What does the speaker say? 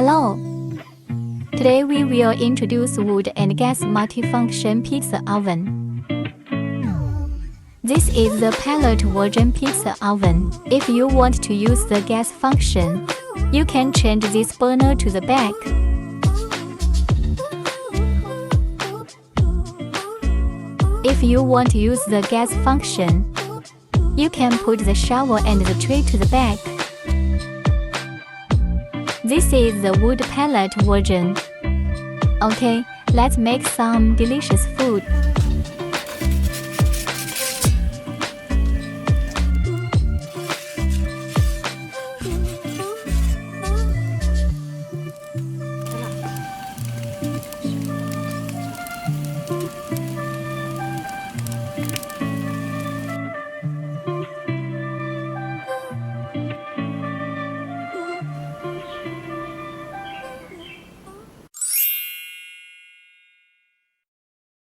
Hello! Today we will introduce wood and gas multifunction pizza oven. This is the pellet version pizza oven. If you want to use the gas function, you can change this burner to the back. If you want to use the gas function, you can put the shower and the tray to the back. This is the wood pellet version. Okay, let's make some delicious food.